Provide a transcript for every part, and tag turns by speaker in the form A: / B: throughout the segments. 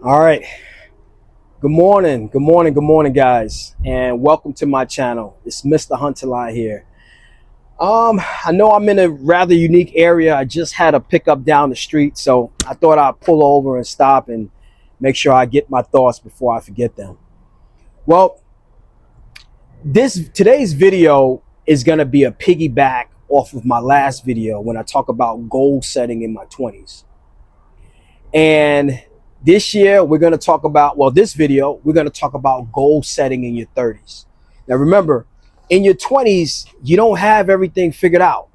A: All right. Good morning, guys, and welcome to my channel. It's Mr. Hunterline here. I know I'm in a rather unique area. I just had a pickup down the street, so I thought I'd pull over and stop and make sure I get my thoughts before I forget them. Well, today's video is going to be a piggyback off of my last video when I talk about goal setting in my 20s. And this year, we're going to talk about, this video, we're going to talk about goal setting in your 30s. Now, remember, in your 20s, you don't have everything figured out.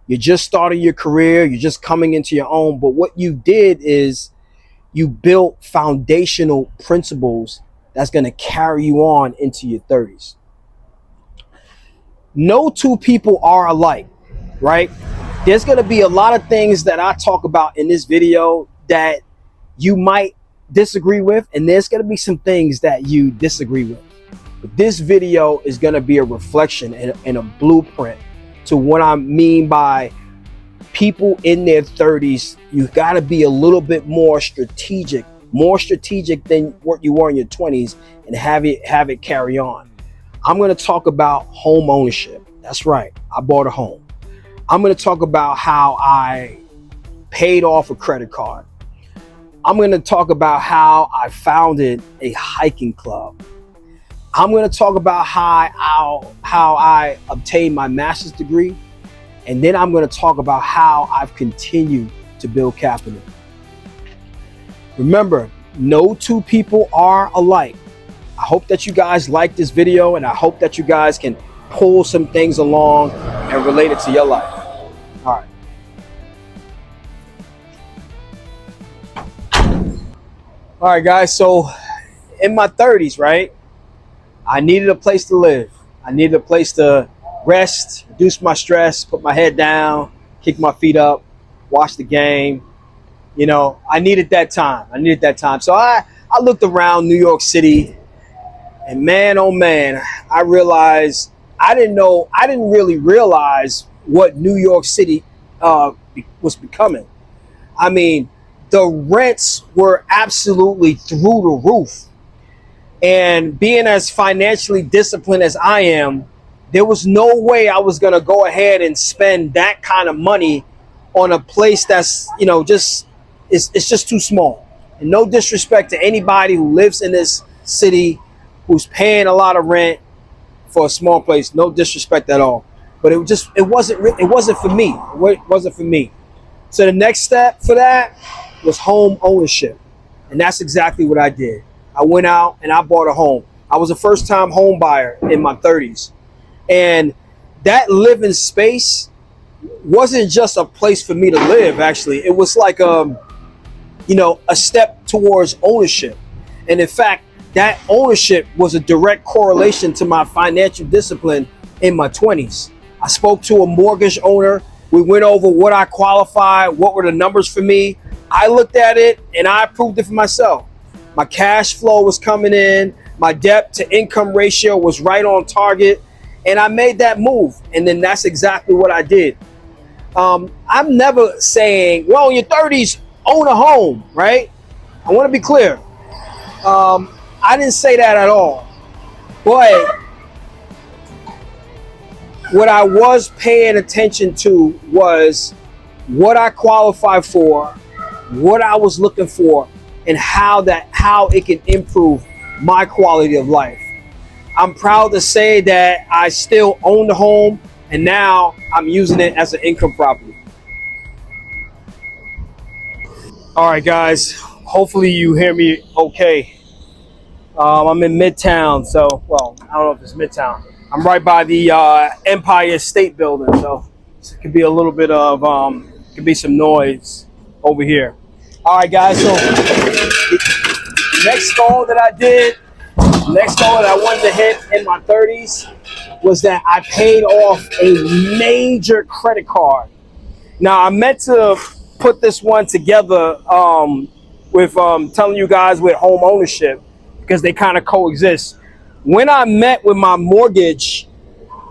A: You're just starting your career. You're just coming into your own. But what you did is you built foundational principles that's going to carry you on into your 30s. No two people are alike, right? There's going to be a lot of things that I talk about in this video that you might disagree with, and there's going to be some things that you disagree with. But this video is going to be a reflection and a blueprint to what I mean by people in their 30s. You got to be a little bit more strategic than what you were in your 20s, and have it carry on. I'm going to talk about home ownership. That's right, I bought a home. I'm going to talk about how I paid off a credit card. I'm going to talk about how I founded a hiking club. I'm going to talk about how I obtained my master's degree. And then I'm going to talk about how I've continued to build capital. Remember, no two people are alike. I hope that you guys like this video, and I hope that you guys can pull some things along and relate it to your life. All right. All right, guys, so in my 30s, right, I needed a place to live. I needed a place to rest, reduce my stress, put my head down, kick my feet up, watch the game. You know, I needed that time. So I looked around New York City, and man, oh man, I realized I didn't really realize what New York City was becoming. I mean, the rents were absolutely through the roof. And being as financially disciplined as I am, there was no way I was going to go ahead and spend that kind of money on a place that's, you know, it's just too small. And no disrespect to anybody who lives in this city who's paying a lot of rent for a small place. No disrespect at all. But it wasn't for me. It wasn't for me. So the next step for that was home ownership. And that's exactly what I did. I went out and I bought a home. I was a first-time home buyer in my 30s. And that living space wasn't just a place for me to live, actually. It was like, a step towards ownership. And in fact, that ownership was a direct correlation to my financial discipline in my 20s. I spoke to a mortgage owner. We went over what I qualified, what were the numbers for me. I looked at it and I approved it for myself. My cash flow was coming in. My debt to income ratio was right on target. And I made that move. And then that's exactly what I did. I'm never saying, well, in your 30s, own a home, right? I want to be clear. I didn't say that at all. But what I was paying attention to was what I qualified for, what I was looking for, and how it can improve my quality of life. I'm proud to say that I still own the home, and now I'm using it as an income property. All right, guys, hopefully you hear me okay. I'm in Midtown, so, well, I don't know if it's Midtown. I'm right by the Empire State Building, so it could be a little bit of, could be some noise over here. All right, guys, so the next goal that I wanted to hit in my 30s was that I paid off a major credit card. Now, I meant to put this one together with telling you guys with home ownership, because they kind of coexist. When I met with my mortgage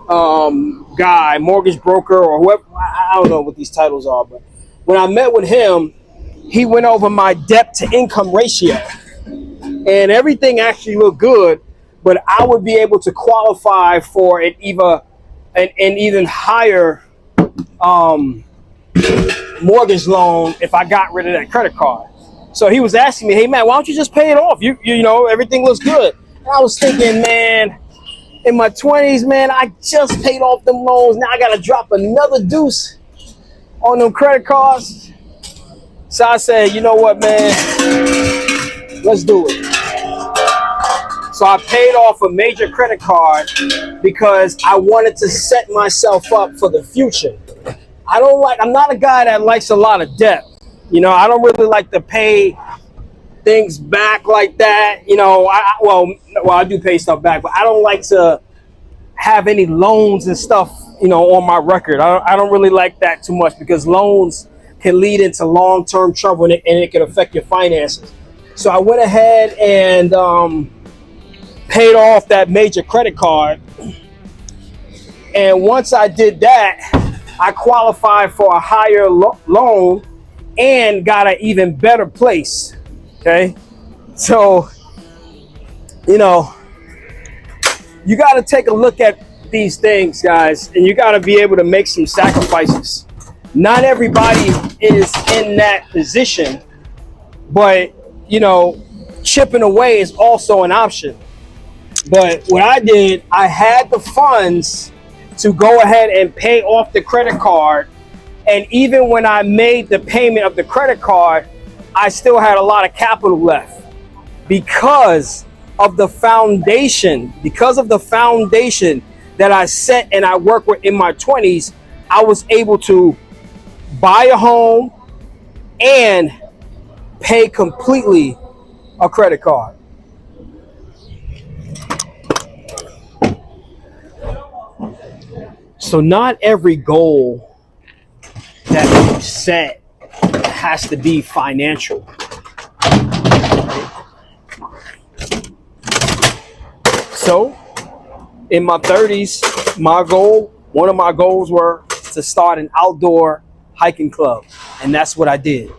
A: guy, mortgage broker, or whoever, I don't know what these titles are, but when I met with him, he went over my debt to income ratio. and everything actually looked good, but I would be able to qualify for an even higher mortgage loan if I got rid of that credit card. So he was asking me, hey man, why don't you just pay it off? You know, everything looks good. And I was thinking, man, in my 20s, man, I just paid off them loans. Now I gotta drop another deuce on them credit cards. So I said, you know what, man, let's do it. So I paid off a major credit card because I wanted to set myself up for the future. I'm not a guy that likes a lot of debt. You know, I don't really like to pay things back like that. You know, I do pay stuff back, but I don't like to have any loans and stuff, you know, on my record. I don't really like that too much because loans can lead into long-term trouble and it can affect your finances. So I went ahead and paid off that major credit card. And once I did that, I qualified for a higher loan and got an even better place. Okay. So, you know, you got to take a look at these things, guys, and you got to be able to make some sacrifices. Not everybody is in that position, but, you know, chipping away is also an option. But what I did, I had the funds to go ahead and pay off the credit card. And even when I made the payment of the credit card, I still had a lot of capital left because of the foundation. Because of the foundation that I set and I worked with in my 20s, I was able to buy a home and pay completely a credit card. So not every goal that you set has to be financial. So in my 30s, one of my goals were to start an outdoor hiking club. And that's what I did.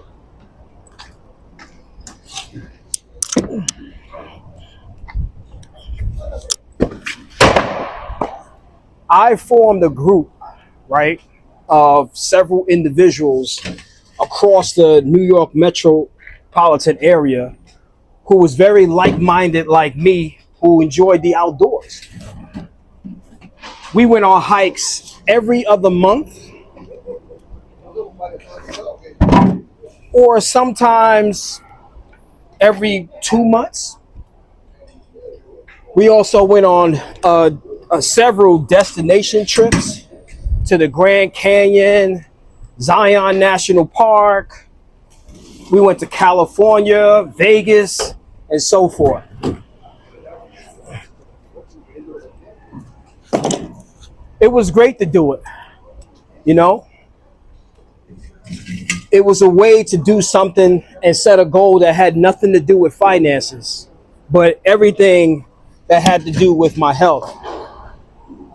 A: I formed a group, right, of several individuals across the New York metropolitan area who was very like-minded like me, who enjoyed the outdoors. We went on hikes every other month, or sometimes every 2 months. We also went on several destination trips to the Grand Canyon, Zion National Park. We went to California, Vegas, and so forth. It was great to do it, you know? It was a way to do something and set a goal that had nothing to do with finances, but everything that had to do with my health.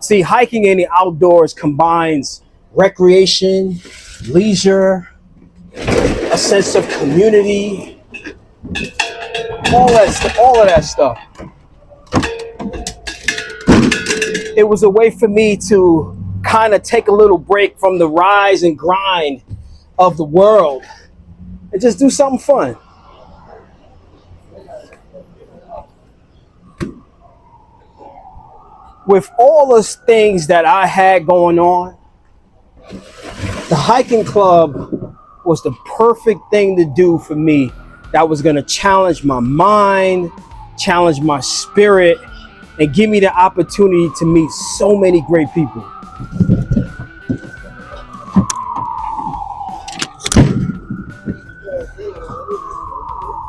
A: See, hiking in the outdoors combines recreation, leisure, a sense of community, all of that stuff. It was a way for me to kind of take a little break from the rise and grind of the world and just do something fun. With all those things that I had going on, the hiking club was the perfect thing to do for me. That was going to challenge my mind, challenge my spirit, and give me the opportunity to meet so many great people.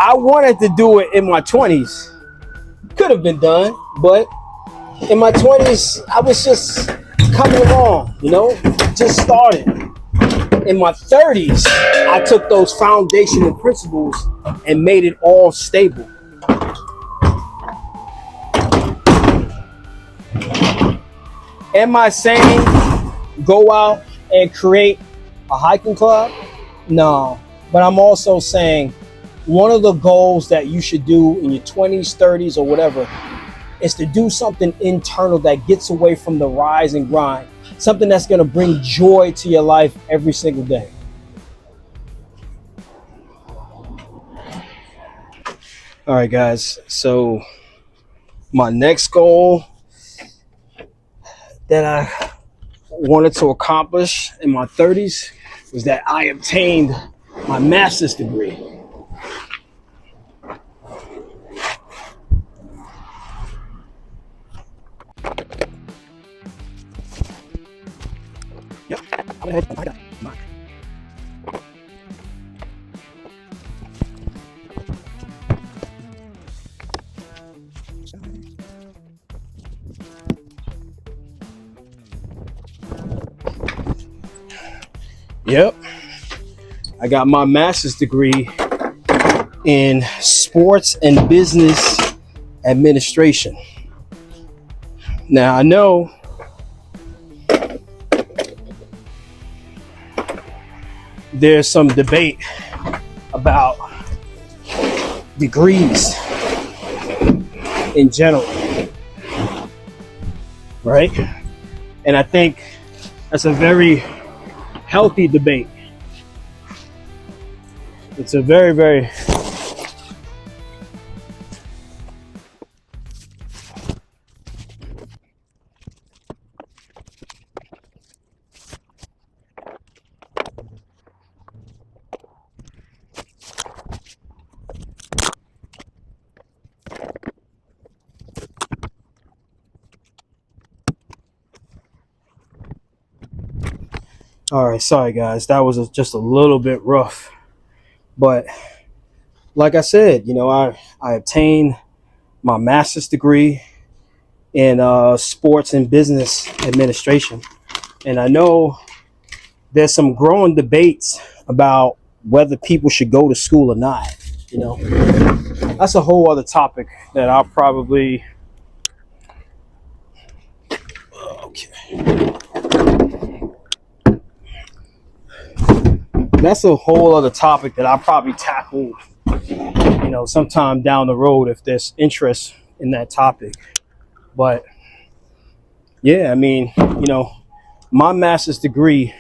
A: I wanted to do it in my 20s. Could have been done, but in my 20s, I was just coming along, you know, just starting. In my 30s, I took those foundational principles and made it all stable. Am I saying go out and create a hiking club? No, but I'm also saying one of the goals that you should do in your 20s, 30s, or whatever is to do something internal that gets away from the rise and grind, something that's going to bring joy to your life every single day. All right, guys. So my next goal that I wanted to accomplish in my 30s was that I obtained my master's degree. Yep. Yep. I got my master's degree in sports and business administration. Now, I know there's some debate about degrees in general, right? And I think that's a very healthy debate. It's a very, very all right, sorry guys, that was just a little bit rough. But like I said, I obtained my master's degree in sports and business administration. And I know there's some growing debates about whether people should go to school or not. That's a whole other topic that I'll probably... Okay. That's a whole other topic that I'll probably tackle, sometime down the road if there's interest in that topic. But yeah, I mean, my master's degree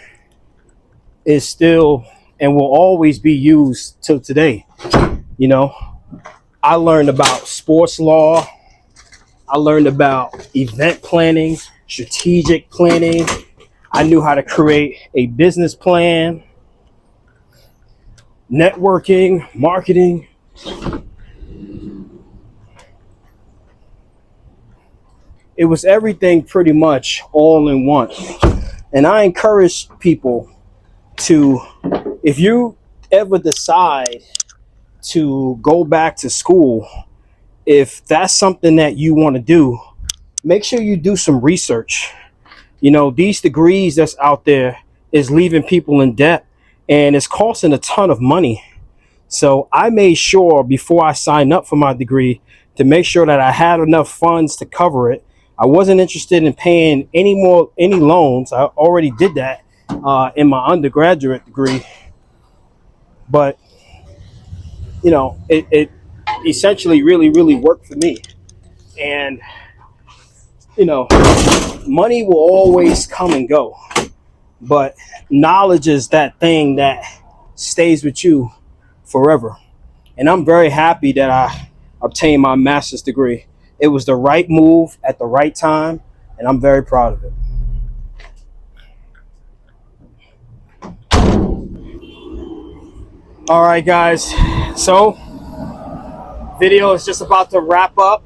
A: is still and will always be used till today. I learned about sports law. I learned about event planning, strategic planning. I knew how to create a business plan, networking, marketing. It was everything pretty much all in one. And I encourage people to, if you ever decide to go back to school, if that's something that you want to do, make sure you do some research. These degrees that's out there is leaving people in debt and it's costing a ton of money. So I made sure before I signed up for my degree to make sure that I had enough funds to cover it. I wasn't interested in paying any loans. I already did that in my undergraduate degree. But, it essentially really, really worked for me. And, money will always come and go. But knowledge is that thing that stays with you forever. And I'm very happy that I obtained my master's degree. It was the right move at the right time, and I'm very proud of it. All right, guys. So, video is just about to wrap up.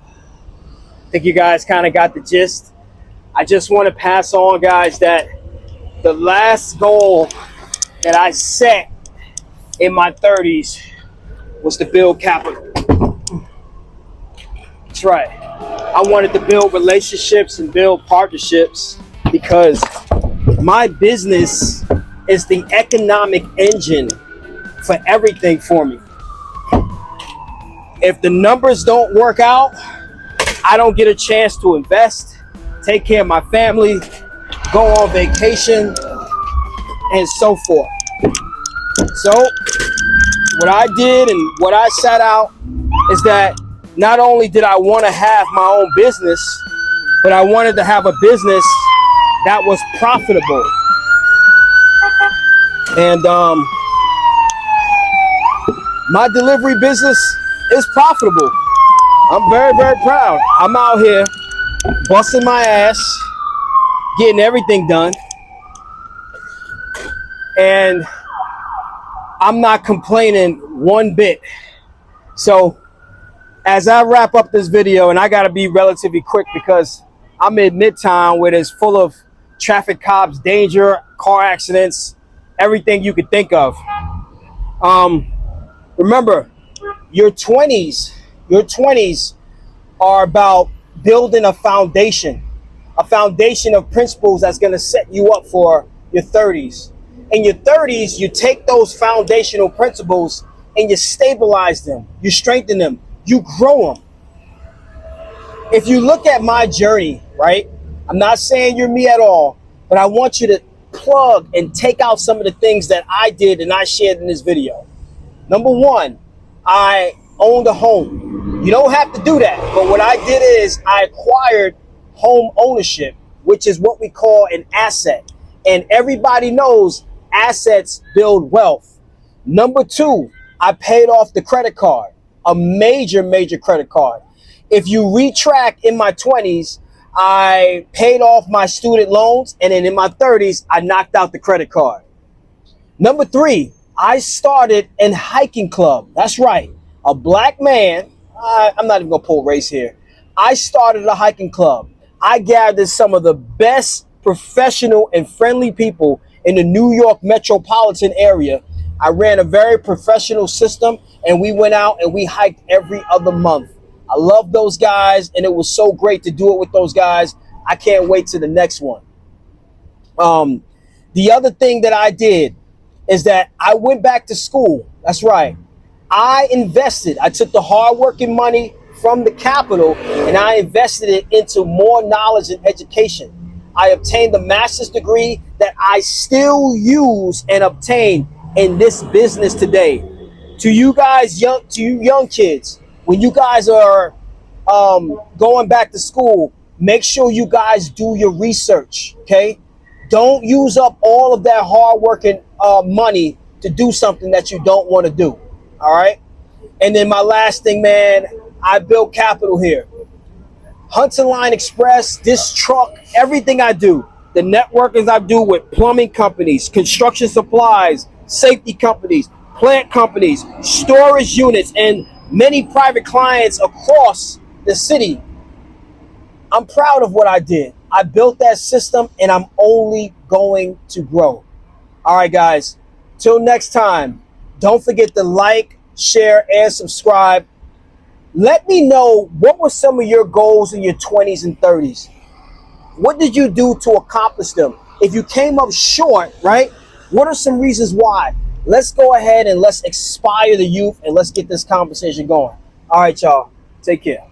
A: I think you guys kind of got the gist. I just want to pass on, guys, that the last goal that I set in my 30s was to build capital. That's right. I wanted to build relationships and build partnerships because my business is the economic engine for everything for me. If the numbers don't work out, I don't get a chance to invest, take care of my family, go on vacation, and so forth. So what I did and what I set out is that not only did I want to have my own business, but I wanted to have a business that was profitable. And my delivery business is profitable. I'm very, very proud. I'm out here busting my ass, getting everything done. And I'm not complaining one bit. So as I wrap up this video, and I gotta be relatively quick because I'm in Midtown where it's full of traffic cops, danger, car accidents, everything you could think of. Remember, your 20s are about building a foundation of principles that's gonna set you up for your 30s. In your 30s, you take those foundational principles and you stabilize them, you strengthen them, you grow them. If you look at my journey, right? I'm not saying you're me at all, but I want you to plug and take out some of the things that I did and I shared in this video. Number one, I owned a home. You don't have to do that, but what I did is I acquired home ownership, which is what we call an asset. And everybody knows assets build wealth. Number two, I paid off the credit card, a major credit card. If you retract in my 20s, I paid off my student loans, and then in my 30s, I knocked out the credit card. Number three, I started a hiking club. That's right, a black man. I'm not even gonna pull race here. I started a hiking club. I gathered some of the best professional and friendly people in the New York metropolitan area. I ran a very professional system, and we went out and we hiked every other month. I love those guys, and it was so great to do it with those guys. I can't wait to the next one. The other thing that I did is that I went back to school. That's right. I invested. I took the hard-working money from the capital and I invested it into more knowledge and education. I obtained a master's degree that I still use and obtain in this business today. To you guys, to you young kids, when you guys are going back to school, make sure you guys do your research, okay? Don't use up all of that hard-working money to do something that you don't want to do, all right? And then my last thing, man, I built capital here. HUNTERLINE Express, this truck, everything I do, the networking I do with plumbing companies, construction supplies, safety companies, plant companies, storage units, and many private clients across the city. I'm proud of what I did. I built that system and I'm only going to grow. All right, guys, till next time, don't forget to like, share, and subscribe. Let me know, what were some of your goals in your 20s and 30s? What did you do to accomplish them? If you came up short, right? What are some reasons why? Let's go ahead and let's inspire the youth and let's get this conversation going. All right, y'all. Take care.